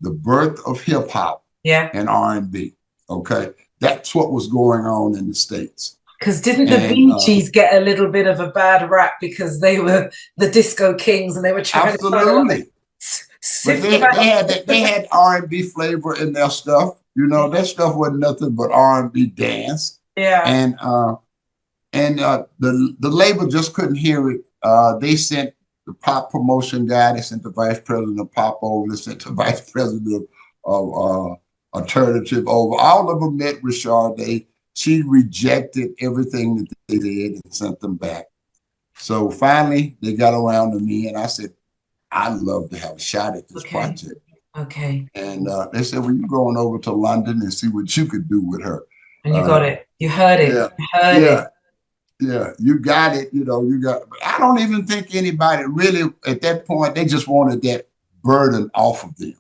the birth of hip hop, and R&B. Okay, that's what was going on in the States. Because didn't the Bee Gees get a little bit of a bad rap because they were the disco kings and they were trying absolutely. to but they had R&B flavor in their stuff. You know, that stuff wasn't nothing but R&B dance. Yeah. And the label just couldn't hear it. They sent the pop promotion guy, they sent the vice president of pop over, they sent the vice president of alternative over. All of them met with Sade. She rejected everything that they did and sent them back. So finally, they got around to me, and I said, I'd love to have a shot at this project. Okay. And they said, well, you're going over to London and see what you could do with her. And you got it. You heard it. Yeah. You heard it. Yeah, you got it. You know, you got. I don't even think anybody really at that point. They just wanted that burden off of them.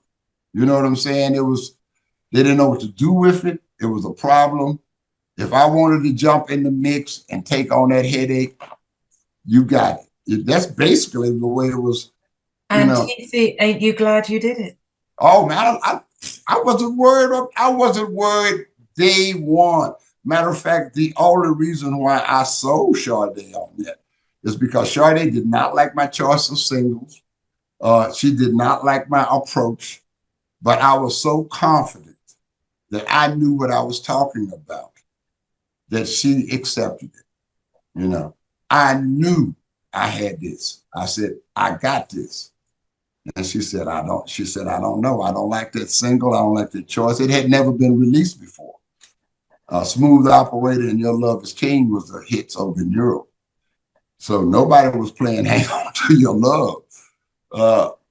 You know what I'm saying? They didn't know what to do with it. It was a problem. If I wanted to jump in the mix and take on that headache, you got it. That's basically the way it was. And TC, ain't you glad you did it? Oh man, I wasn't worried. I wasn't worried day one. Matter of fact, the only reason why I sold Sade on that is because Sade did not like my choice of singles. She did not like my approach, but I was so confident that I knew what I was talking about that she accepted it. You know, I knew I had this. I said, I got this. And she said, I don't. She said, I don't know. I don't like that single. I don't like that choice. It had never been released before. Smooth Operator and Your Love is King was the hits over in Europe. So nobody was playing Hang On to Your Love.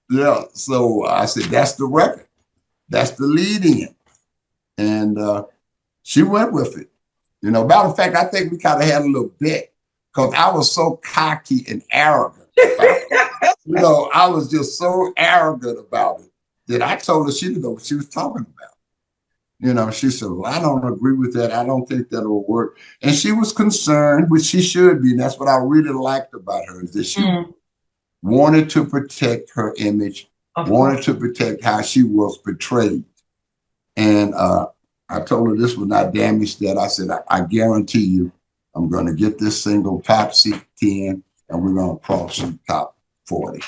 Yeah, so I said, that's the record. That's the lead in. And she went with it. You know, matter of fact, I think we kind of had a little bet because I was so cocky and arrogant about it. You know, I was just so arrogant about it that I told her she didn't know what she was talking about. You know, she said, well, I don't agree with that. I don't think that will work. And she was concerned, which she should be. And that's what I really liked about her, is that she wanted to protect her image, wanted to protect how she was portrayed. And I told her this would not damage that. I said, I guarantee you, I'm going to get this single top 10 and we're going to cross the top 40.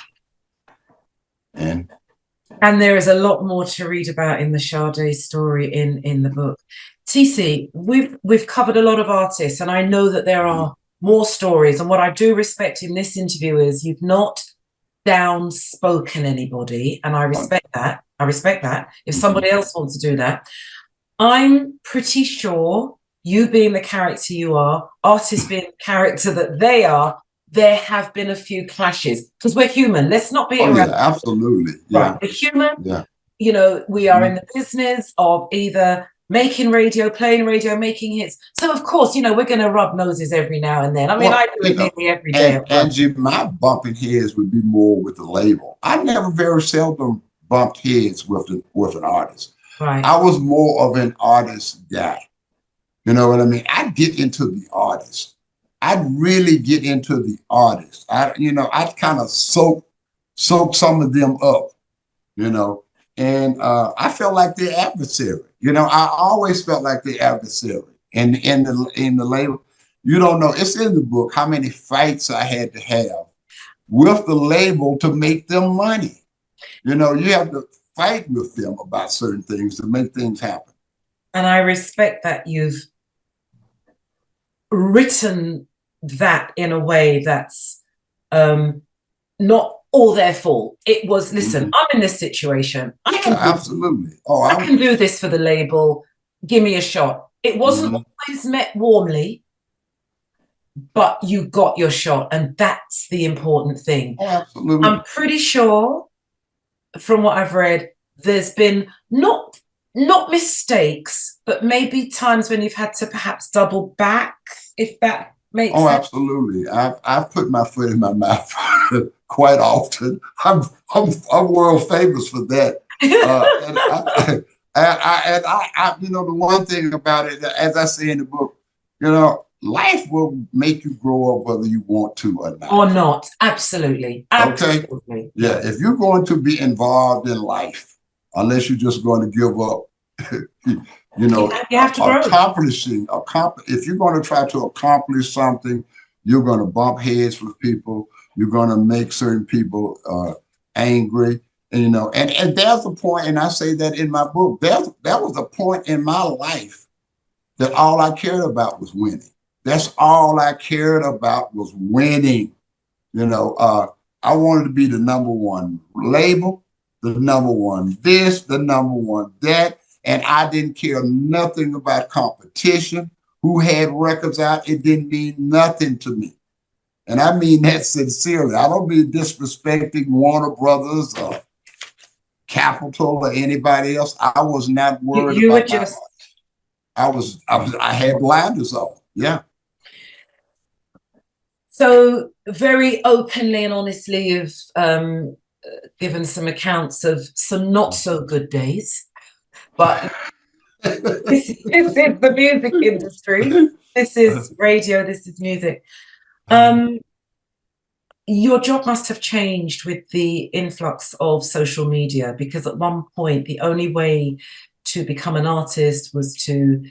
And there is a lot more to read about in the Sade story in the book. TC, we've covered a lot of artists, and I know that there are more stories. And what I do respect in this interview is you've not downspoken anybody, and I respect that. I respect that. If somebody else wants to do that, I'm pretty sure, you being the character you are, artists being the character that they are, there have been a few clashes because we're human. Let's not be around. Yeah, absolutely. Yeah. Right. We're human. Yeah. You know, we are in the business of either making radio, playing radio, making hits. So of course, you know, we're going to rub noses every now and then. I mean, I do it nearly every day. Angie, my bumping heads would be more with the label. I never very seldom bumped heads with an artist. Right. I was more of an artist guy. You know what I mean? I'd get into the artist. I'd really get into the artist. I'd kind of soak some of them up, you know, and I felt like the adversary. You know, I always felt like the adversary. And in the label, you don't know, it's in the book how many fights I had to have with the label to make them money. You know, you have to fight with them about certain things to make things happen. And I respect that you've written that in a way that's not all their fault. It was, listen, I'm in this situation. I can absolutely. I can do this for the label. Give me a shot. It wasn't always met warmly, but you got your shot, and that's the important thing. Absolutely. I'm pretty sure, from what I've read, there's been not mistakes, but maybe times when you've had to perhaps double back, if that makes sense. Absolutely. I've put my foot in my mouth quite often. I'm world famous for that. And I, you know, the one thing about it, as I say in the book, you know, life will make you grow up whether you want to or not. Or not. Absolutely. Absolutely. Okay. Yeah. If you're going to be involved in life, unless you're just going to give up, you know, you have to grow. If you're going to try to accomplish something, you're going to bump heads with people. You're going to make certain people angry. And, you know, and there's a point, and I say that in my book, there was a point in my life that all I cared about was winning. That's all I cared about was winning. You know, I wanted to be the number one label, the number one this, the number one that. And I didn't care nothing about competition, who had records out. It didn't mean nothing to me. And I mean that sincerely. I don't mean disrespecting Warner Brothers or Capitol or anybody else. I was not worried you about were just I had blinders on. Yeah. So very openly and honestly, you've given some accounts of some not so good days, but this is the music industry. This is radio. This is music. Your job must have changed with the influx of social media, because at one point, the only way to become an artist was to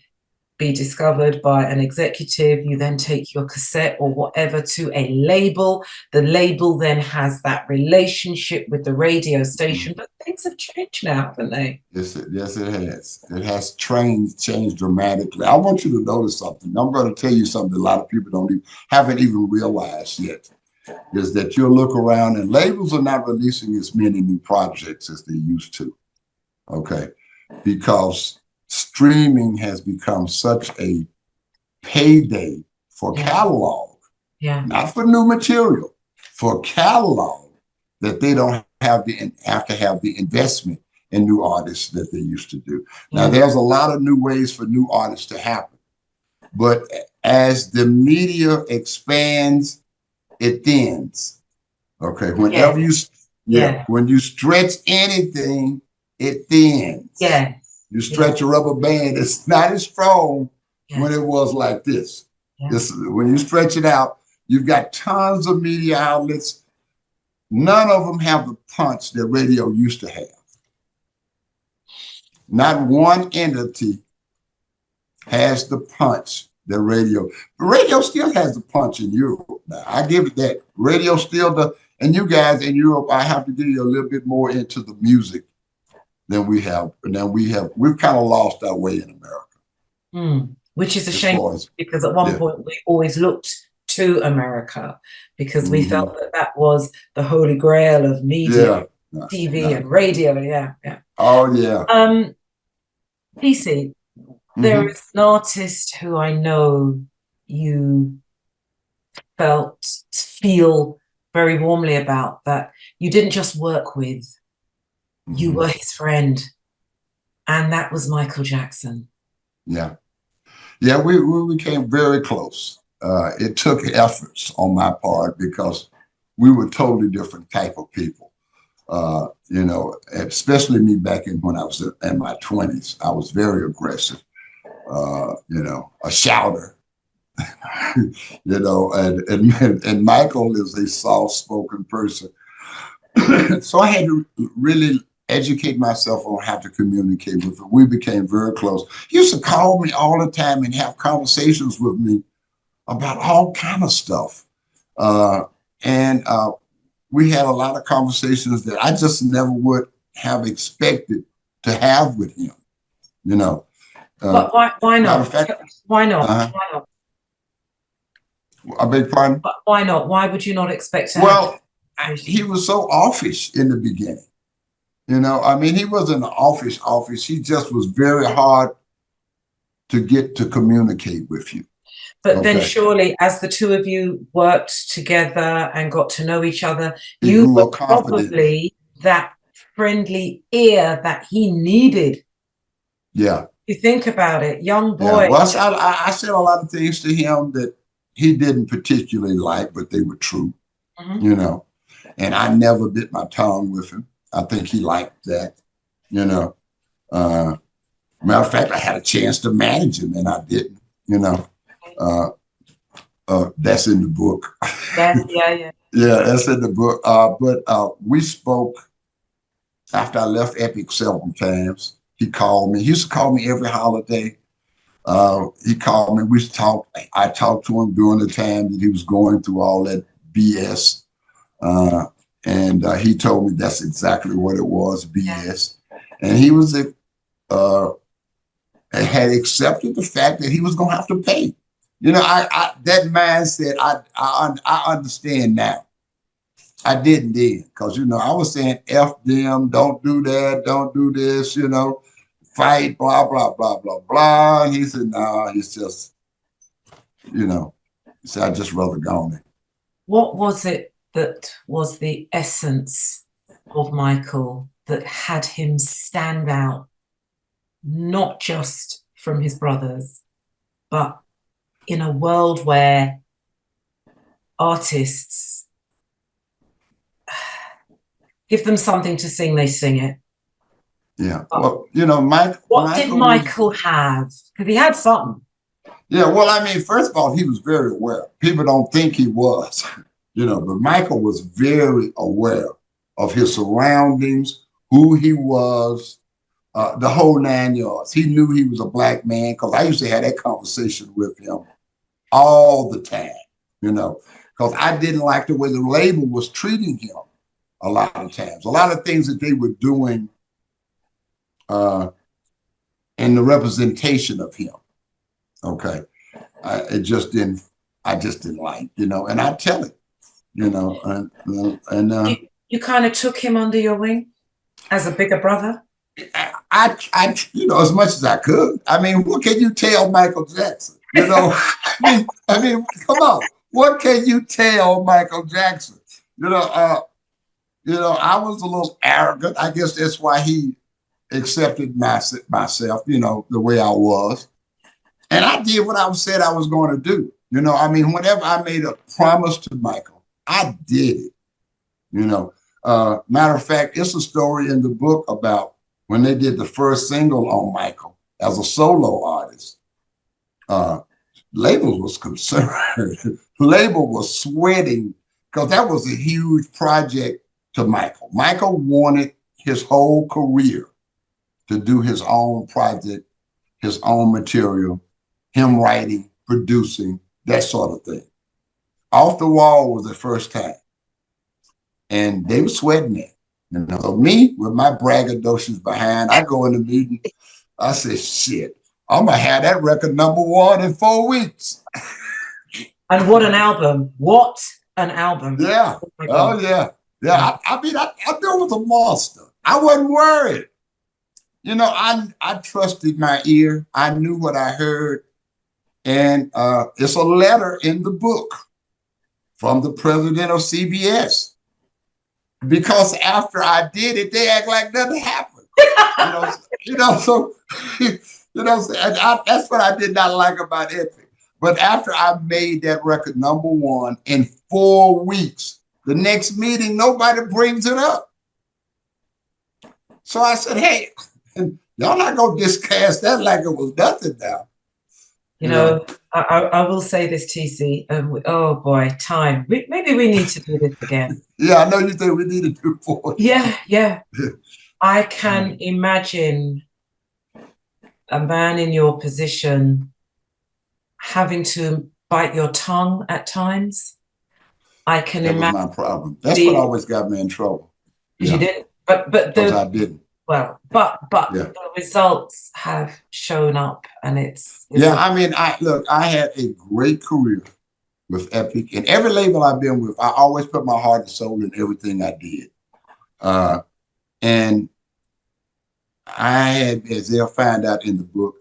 be discovered by an executive. You then take your cassette or whatever to a label. The label then has that relationship with the radio station. But things have changed now, haven't they? Yes, it has. It has changed dramatically. I want you to notice something. I'm going to tell you something a lot of people haven't even realized yet, is that you'll look around and labels are not releasing as many new projects as they used to. Okay. Because streaming has become such a payday for catalog, not for new material, for catalog, that they don't have to have the investment in new artists that they used to do. Now, there's a lot of new ways for new artists to happen, but as the media expands, it thins. Okay, whenever when you stretch anything, it thins. Yeah. You stretch a rubber band, it's not as strong when it was like this. When you stretch it out, you've got tons of media outlets. None of them have the punch that radio used to have. Not one entity has the punch that radio. Radio still has the punch in Europe. Now, I give it that. Radio still and you guys in Europe, I have to give you a little bit more into the music than we have. We've kind of lost our way in America. Which is a shame, because at one point we always looked to America, because we felt that was the holy grail of media, TV and radio. Oh yeah. PC, there is an artist who I know you feel very warmly about, that you didn't just work with, you were his friend, and that was Michael Jackson. Yeah, we became very close. It took efforts on my part, because we were totally different type of people. You know, especially me back when I was in my 20s, I was very aggressive. You know, a shouter. You know, and Michael is a soft-spoken person. So I had to really educate myself on how to communicate with him. We became very close. He used to call me all the time and have conversations with me about all kind of stuff. We had a lot of conversations that I just never would have expected to have with him, you know. But why not? Why not? Why not? I beg your pardon? But why not? Why would you not expect to have he was so offish in the beginning. You know, I mean, he wasn't offish. He just was very hard to get to communicate with you. But then surely, as the two of you worked together and got to know each other, you were probably that friendly ear that he needed. Yeah. You think about it, young boy. Yeah. Well, I said a lot of things to him that he didn't particularly like, but they were true, you know. And I never bit my tongue with him. I think he liked that, you know. Matter of fact, I had a chance to manage him and I didn't, you know. That's in the book. Yeah, yeah, yeah. Yeah, that's in the book. But we spoke after I left Epic several times. He called me. He used to call me every holiday. He called me. We talked. I talked to him during the time that he was going through all that BS. And he told me that's exactly what it was, BS. And he was had accepted the fact that he was going to have to pay. You know, that mindset, I understand now. I didn't then, because, you know, I was saying, F them, don't do that, don't do this, you know, fight, blah, blah, blah, blah, blah. And he said, no, nah, it's just, you know, he said, I'd just rather go on it. What was it that was the essence of Michael that had him stand out, not just from his brothers, but in a world where artists give them something to sing, they sing it. Yeah. Well, you know, what did Michael have? Because he had something. Yeah. Well, I mean, first of all, he was very aware. People don't think he was, you know, but Michael was very aware of his surroundings, who he was, the whole 9 yards. He knew he was a black man, because I used to have that conversation with him all the time, you know, because I didn't like the way the label was treating him a lot of times. A lot of things that they were doing in the representation of him. Okay. I just didn't like, you know, and I tell it, you know, and you kind of took him under your wing as a bigger brother. I, you know, as much as I could. I mean, what can you tell Michael Jackson? You know, I mean, come on. What can you tell Michael Jackson? You know, I was a little arrogant. I guess that's why he accepted myself, you know, the way I was. And I did what I said I was going to do. You know, I mean, whenever I made a promise to Michael, I did it. You know, matter of fact, it's a story in the book about when they did the first single on Michael as a solo artist. Label was concerned. Label was sweating, because that was a huge project to Michael. Michael wanted his whole career to do his own project, his own material, him writing, producing, that sort of thing. Off the Wall was the first time. And they were sweating it. You know, so me, with my braggadocious behind, I go in the meeting, I say, shit, I'm going to have that record #1 in 4 weeks. And what an album. What an album. Yeah. Oh, yeah. Yeah. I mean, I knew it was a monster. I wasn't worried. You know, I trusted my ear. I knew what I heard. And it's a letter in the book from the president of CBS. Because after I did it, they act like nothing happened. So that's what I did not like about Epic. But after I made that record #1 in 4 weeks, the next meeting, nobody brings it up. So I said, hey, y'all not going to discast that like it was nothing now. You know, I will say this, TC. Oh boy, time. Maybe we need to do this again. Yeah, I know you think we need to do 4. Yeah. I can imagine a man in your position having to bite your tongue at times. I can imagine. That was my problem. That's what always got me in trouble. You didn't, but I didn't. Well, but the results have shown up, and it's I mean, I had a great career with Epic, and every label I've been with, I always put my heart and soul in everything I did. And I had, as they'll find out in the book,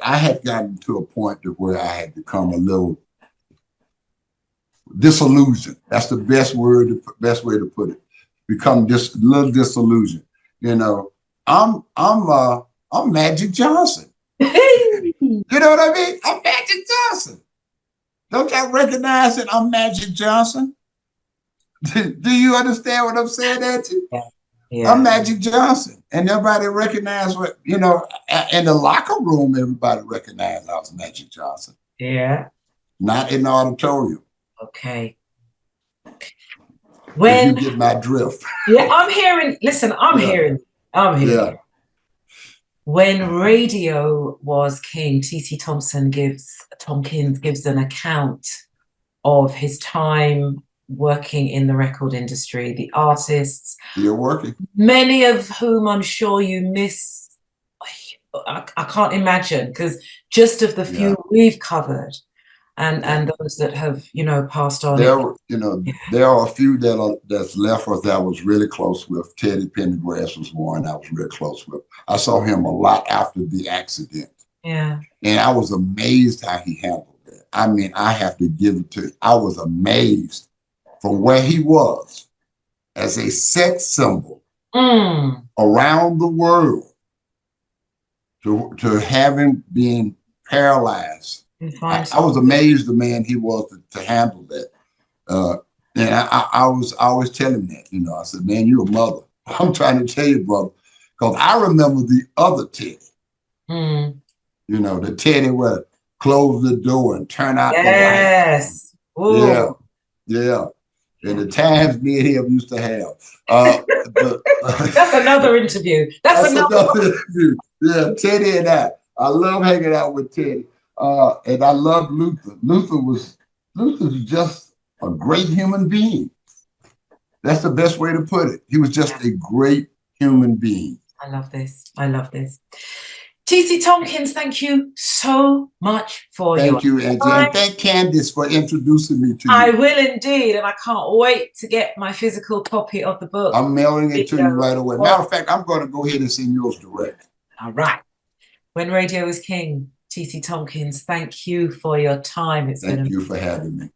I had gotten to a point to where I had become a little disillusioned. That's the best way to put it. Become just a little disillusioned. You know, I'm Magic Johnson. You know what I mean? I'm Magic Johnson. Don't y'all recognize that I'm Magic Johnson? Do you understand what I'm saying, Angie? Yeah. I'm Magic Johnson. And everybody recognized what, you know, in the locker room, everybody recognized I was Magic Johnson. Yeah. not in the auditorium. Okay. If you When, get my drift. yeah, I'm hearing, listen, Yeah, I'm hearing yeah. you. When radio was king, Tompkins gives an account of his time working in the record industry, the artists, You're working. many of whom I'm sure you miss. I can't imagine, because just of the few Yeah. we've covered Yeah. and those that have, you know, passed on. There are a few that's left us that I was really close with. Teddy Pendergrass was one I was really close with. I saw him a lot after the accident. Yeah. And I was amazed how he handled it. I mean, I have to give it to him. I was amazed from where he was as a sex symbol around the world to having been paralyzed. I was amazed the man he was to handle that. And I was always telling him that, you know, I said, man, you're a mother. I'm trying to tell you, brother, because I remember the other Teddy, you know, the Teddy would close the door and turn out the light. Yes. Yeah, yeah. And the times me and him used to have. That's another interview. That's another interview. Yeah, Teddy and I love hanging out with Teddy. And I love Luther. Luther was just a great human being. That's the best way to put it. He was just a great human being. I love this. I love this. TC Tompkins, thank you so much for Thank you, Angie. And thank Candace for introducing me to you. I will indeed. And I can't wait to get my physical copy of the book. I'm mailing it to you right away. Matter of fact, I'm going to go ahead and send yours direct. All right. When Radio is King, TC Tompkins, thank you for your time. Thank you for having me.